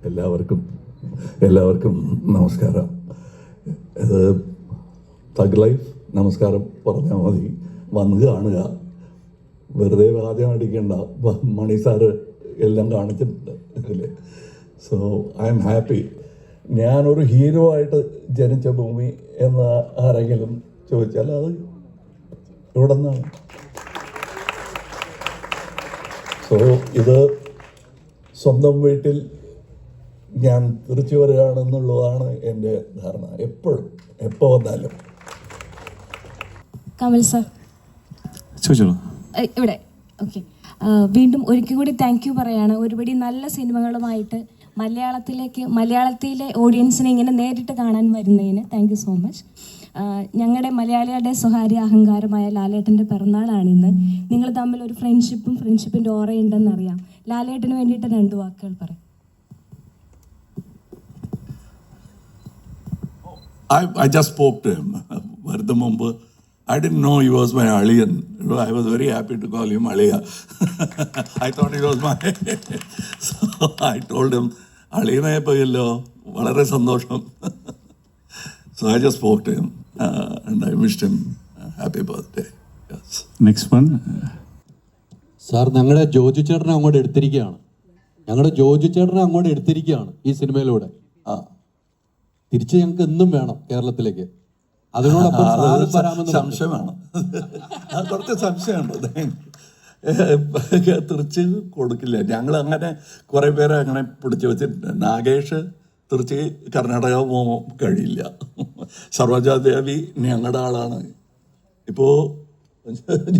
എല്ലാവർക്കും നമസ്കാരം. ഇത് തഗ് ലൈഫ് നമസ്കാരം പറഞ്ഞാൽ മതി, വന്ന് കാണുക, വെറുതെ വാദ്യം അടിക്കേണ്ട. മണി സാറ് എല്ലാം കാണിച്ചിട്ടുണ്ട് അല്ലേ. So I am happy. ഞാനൊരു ഹീറോ ആയിട്ട് ജനിച്ച ഭൂമി എന്ന് ആരെങ്കിലും ചോദിച്ചാൽ അത് ഇവിടെ നിന്നാണ്. സോ ഇത് സ്വന്തം വീട്ടിൽ ഞാൻ തിരിച്ചു വരികയാണെന്നുള്ളതാണ് എൻ്റെ ധാരണ. എപ്പോൾ വന്നാലും. കമൽ സാർ ഇവിടെ ഓക്കെ. വീണ്ടും ഒരിക്കൽ കൂടി താങ്ക് യു പറയാണ്. ഒരുപടി നല്ല സിനിമകളുമായിട്ട് മലയാളത്തിലെ ഓഡിയൻസിനെ ഇങ്ങനെ നേരിട്ട് കാണാൻ വരുന്നതിന് താങ്ക് യു സോ മച്ച്. ഞങ്ങളുടെ മലയാളികളുടെ സ്വകാര്യ അഹങ്കാരമായ ലാലേട്ടൻ്റെ പിറന്നാളാണിന്ന്. നിങ്ങൾ തമ്മിൽ ഒരു ഫ്രണ്ട്ഷിപ്പിൻ്റെ ഓറയുണ്ടെന്നറിയാം. ലാലേട്ടന് വേണ്ടിയിട്ട് 2 വാക്കുകൾ പറയും. I just spoke to him വരുന്ന മുമ്പ്. I didn't know he was my Aliyan. I was very happy to call him Aliya. I thought he was my so I told him Aliyanaye പോയല്ലോ, വളരെ സന്തോഷം. So I just spoke to him and I wished him happy birthday. Yes. Next one. Sir, ഞങ്ങളുടെ ജോജു ചേട്ടനെ അങ്ങോട്ട് എടുത്തിരിക്കുകയാണ് ഈ സിനിമയിലൂടെ. തിരിച്ച് ഞങ്ങൾക്ക് എന്നും വേണം കേരളത്തിലേക്ക്. അതിനോടൊപ്പം സംശയമാണ്, കുറച്ച് സംശയമുണ്ട്. തിരിച്ച് കൊടുക്കില്ല. ഞങ്ങൾ അങ്ങനെ കുറെ പേരെ അങ്ങനെ പിടിച്ചു വെച്ചിട്ടുണ്ട്. നാഗേഷ് തിരിച്ച് കർണാടക പോകാൻ കഴിയില്ല. സർവജാദേവി ഞങ്ങളുടെ ആളാണ്. ഇപ്പോൾ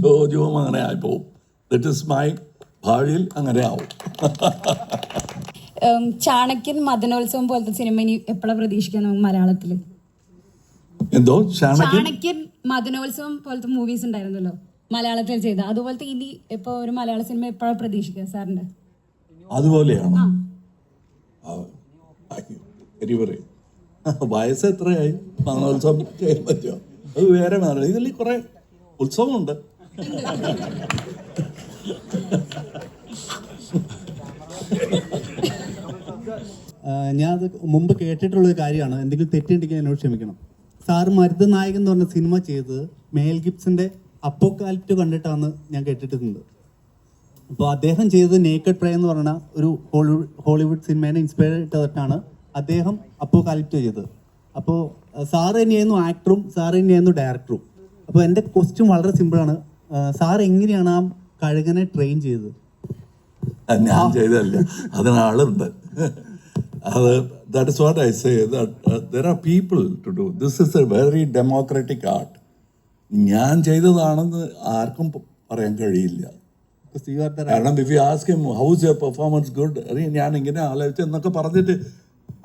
ജോജുവും അങ്ങനെ ആയിപ്പോവും. ദറ്റ് ഇസ് മൈ ഭാവിയിൽ അങ്ങനെ ആവും. ചാണക്യൻ, മദനോത്സവം പോലത്തെ സിനിമ ഇനി എപ്പോഴാണ് പ്രതീക്ഷിക്കാൻ നമുക്ക് മലയാളത്തിൽ? എന്തോ ചാണക്യൻ, മദനോത്സവം പോലത്തെ മൂവീസ് ഉണ്ടായിരുന്നല്ലോ മലയാളത്തിൽ ചെയ്ത, അതുപോലത്തെ ഇനി ഇപ്പൊ ഒരു മലയാള സിനിമ എപ്പോഴാണ് പ്രതീക്ഷിക്കുക സാറിന്റെ? അതുപോലെയാണ്. വയസ്സ് എത്രയായി? മദനോത്സവം ചെയ്യാൻ പറ്റുമോ? അത് വേറെ മാറി. ഇതിൽ കുറെ ഉത്സവമുണ്ട്. ഞാൻ അത് മുമ്പ് കേട്ടിട്ടുള്ളൊരു കാര്യമാണ്. എന്തെങ്കിലും തെറ്റുണ്ടെങ്കിൽ എന്നോട് ക്ഷമിക്കണം. സാറ് മരുതനായകൻ എന്ന് പറഞ്ഞ സിനിമ ചെയ്തത് മേൽ ഗിബ്സന്റെ അപ്പോക്കാലിപ്റ്റ് കണ്ടിട്ടാണ് ഞാൻ കേട്ടിട്ടുണ്ട്. അപ്പോൾ അദ്ദേഹം ചെയ്തത് നേക്കഡ് പ്രേ എന്ന് പറഞ്ഞ ഒരു ഹോളിവുഡ് സിനിമേനെ ഇൻസ്പയർ ചെയ്തിട്ടാണ് അദ്ദേഹം അപ്പോക്കാലിപ്റ്റ് ചെയ്തത്. അപ്പോൾ സാറ് തന്നെയായിരുന്നു ആക്ടറും സാറ് തന്നെയായിരുന്നു ഡയറക്ടറും. അപ്പോൾ എൻ്റെ ക്വസ്റ്റ്യൻ വളരെ സിമ്പിളാണ്. സാർ എങ്ങനെയാണ് ആ കഴുകനെ ട്രെയിൻ ചെയ്തത്? ഞാൻ ചെയ്തല്ല, അതിനാളുണ്ട്. That is what I say, that there are people to do. This is a very democratic art. ഞാൻ ചെയ്തതാണെന്ന് ആർക്കും പറയാൻ കഴിയില്ല. കാരണം if you ask him how is your performance good, ഞാൻ ഇങ്ങനെ ആലോചിച്ച് എന്നൊക്കെ പറഞ്ഞിട്ട്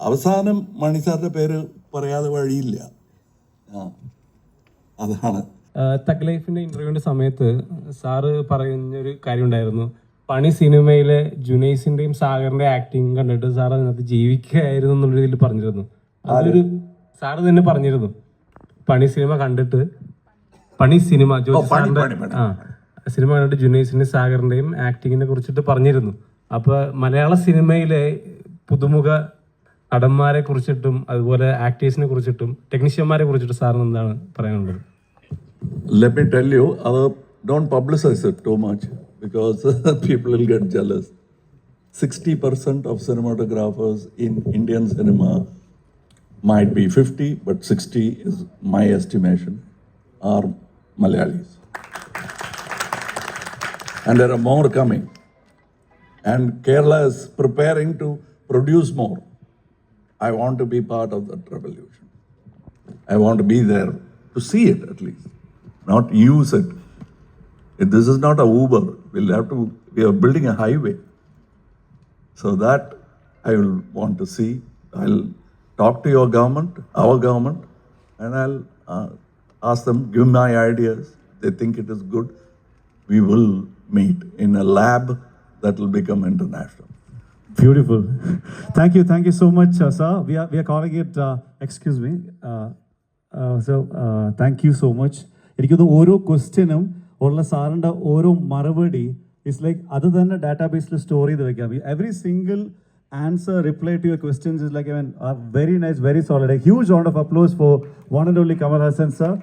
അവസാനം മണി സാറിന്റെ പേര് പറയാതെ വഴിയില്ല. അതാണ്. തഗ് ലൈഫിന്റെ ഇന്റർവ്യൂവിന്റെ സമയത്ത് സാറ് പറയുന്നൊരു കാര്യം ഉണ്ടായിരുന്നു. പണി സിനിമയിലെ ജുനൈസിന്റെയും സാഗറിന്റെ ആക്ടിങ് കണ്ടിട്ട് സാർ അതിനകത്ത് ജീവിക്കുകയായിരുന്നു എന്നുള്ള രീതിയിൽ പറഞ്ഞിരുന്നു. അതൊരു സാറ് തന്നെ പറഞ്ഞിരുന്നു. പണി സിനിമ കണ്ടിട്ട് സിനിമ കണ്ടിട്ട് ജുനൈസിന്റെയും സാഗറിന്റെയും ആക്ടിങ്ങിനെ കുറിച്ചിട്ട് പറഞ്ഞിരുന്നു. അപ്പൊ മലയാള സിനിമയിലെ പുതുമുഖ നടന്മാരെ കുറിച്ചിട്ടും അതുപോലെ ആക്ടേഴ്സിനെ കുറിച്ചിട്ടും ടെക്നീഷ്യന്മാരെ കുറിച്ചിട്ടും സാറിന് എന്താണ് പറയാനുള്ളത്? Let me tell you, don't publicize it too much because people will get jealous. 60% of cinematographers in Indian cinema, might be 50, but 60 is my estimation, are Malayalis. And there are more coming. And Kerala is preparing to produce more. I want to be part of that revolution. I want to be there to see it at least, not use it. This is not a Uber. We are building a highway. So that I will want to see. I'll talk to your government, our government, and I'll ask them, give my ideas. They think it is good. We will meet in a lab that will become international. Beautiful. Thank you so much, sir. We are calling it, excuse me. Thank you so much. എനിക്കത് ഓരോ ക്വസ്റ്റ്യനും ഉള്ള സാറിൻ്റെ ഓരോ മറുപടി it's like അത് തന്നെ ഡാറ്റാബേസിൽ സ്റ്റോർ ചെയ്ത് വെക്കാം. Every single answer, reply to your questions is like, I mean, very nice, very solid. A huge round of applause for one and only Kamal Hassan sir.